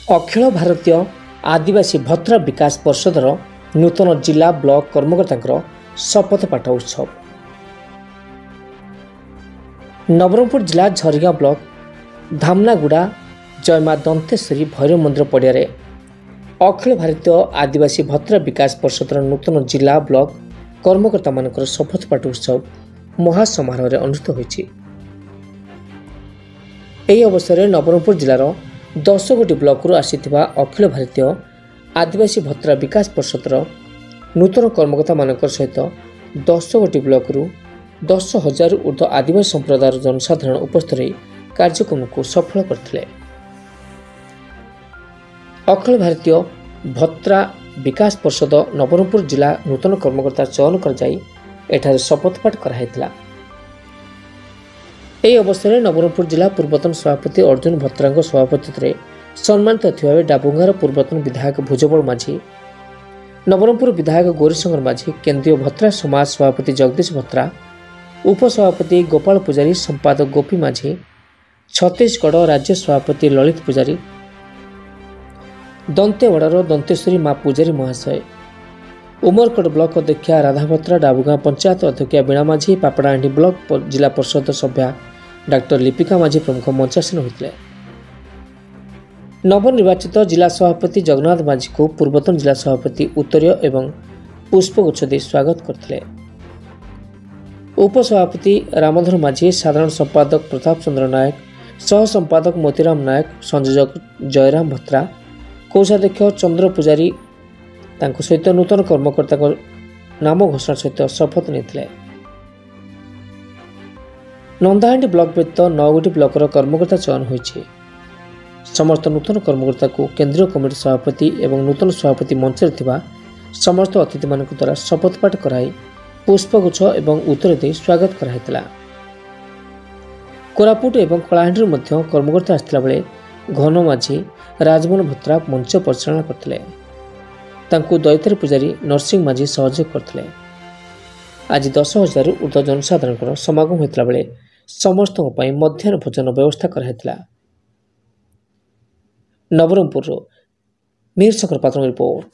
अखिल भारतीय आदिवासी भत्रा विकास परिषदर नूतन जिला ब्लॉक कर्मकर्ता शपथपाठ उत्सव नवरंगपुर जिला झरिगा ब्लॉक धामनागुड़ा जयमा दंतेश्वरी भैरव मंदिर पड़िया अखिल भारतीय आदिवासी भत्रा विकास परिषदर नूतन जिला ब्लॉक कर्मकर्ता मानकर शपथपाठ उत्सव महासमारोह अनुष्ठित होइछि। ଏହି ଅବସରରେ ନବରଙ୍ଗପୁର ଜିଲ୍ଲାର 10 ଗୋଟି ବ୍ଲକରୁ ଆସିଥିବା ଅଖିଳ ଭାରତୀୟ ଆଦିବାସୀ ଭତ୍ରା ବିକାଶ ପରିଷଦର ନୂତନ କର୍ମକର୍ତ୍ତାମାନଙ୍କ ସହିତ 10 ଗୋଟି ବ୍ଲକରୁ 10,000 ଉର୍ଦ୍ଧ୍ୱ ଆଦିବାସୀ ସମ୍ପ୍ରଦାୟର ଜନସାଧାରଣ ଉପସ୍ଥିତ ରହି କାର୍ଯ୍ୟକ୍ରମକୁ ସଫଳ କରିଥିଲେ। ଅଖିଳ ଭାରତୀୟ ଭତ୍ରା ବିକାଶ ପରିଷଦ ନବରଙ୍ଗପୁର ଜିଲ୍ଲା ନୂତନ କର୍ମକର୍ତ୍ତା ଚୟନ କରାଯାଇ ଏଠାରେ ଶପଥପାଠ କରାଯାଇଥିଲା। ଏହି ଅବସରରେ ନବରଙ୍ଗପୁର ଜିଲ୍ଲା ପୂର୍ବତନ ସଭାପତି ଅର୍ଜୁନ ଭତ୍ରାଙ୍କ ସଭାପତିତ୍ୱରେ ସମ୍ମାନିତ ଥିବା ଡାବୁଙ୍ଗାର ପୂର୍ବତନ ବିଧାୟକ ଭୁଜବଳ ମାଝୀ, ନବରଙ୍ଗପୁର ବିଧାୟକ ଗୌରୀଶଙ୍କର ମାଝୀ, କେନ୍ଦ୍ରୀୟ ଭତ୍ରା ସମାଜ ସଭାପତି ଜଗଦୀଶ ଭତ୍ରା, ଉପସଭାପତି ଗୋପାଳ ପୂଜାରୀ, ସମ୍ପାଦକ ଗୋପୀ ମାଝୀ, ଛତିଶଗଡ଼ ରାଜ୍ୟ ସଭାପତି ଲଳିତ ପୂଜାରୀ, ଦନ୍ତେୱାଡ଼ାର ଦନ୍ତେଶ୍ୱରୀ ମା ପୂଜାରୀ ମହାଶୟ, उमरकोट ब्लॉक अध्यक्षा राधा भत्रा, डाबुगा पंचायत अध्यक्षा बीणा माझी, पापड़ाहांडी ब्लॉक जिला परिषद सभ्या डॉक्टर लिपिका माझी प्रमुख मंचासीन होते। नवनिर्वाचित जिला सभापति जगन्नाथ माझी को पूर्वतन जिला सभापति उत्तरीय एवं पुष्पगुच्छ दे स्वागत करते। उपसभापति रामधर माझी, साधारण संपादक प्रताप चंद्र नायक, सह संपादक मोतीराम नायक, संयोजक जयराम भत्रा, कोषाध्यक्ष चंद्र पूजारी सहित नूतन कर्मकर्ता नाम घोषणा सहित शपथ नहीं। नंदाहांडी ब्लॉक व्यतीत 9 गोटी ब्लॉकर कर्मकर्ता चयन होइछि। समस्त नूतन कर्मकर्ता को केंद्रीय कमिटी सभापति एवं नूतन सभापति मंच समस्त अतिथि मान द्वारा शपथपाठ कराई पुष्पगुच्छ एवं उत्तर दे स्वागत कराइतिला। कोरापुट एवं कलाहांडी मध्य कर्मकर्ता आसला बेले घन माझी, राजमोहन भत्रा मंच परिचालना करथिले। तांकु दैतर पूजारी नरसिंह माझी सहयोग करथिले। आज 10,000 ऊर्ध्व जनसाधारण समागम होता बेले समस्त मध्याह्न भोजन व्यवस्था कराइतिला। नवरंगपुर मीर शंकर पात्र रिपोर्ट।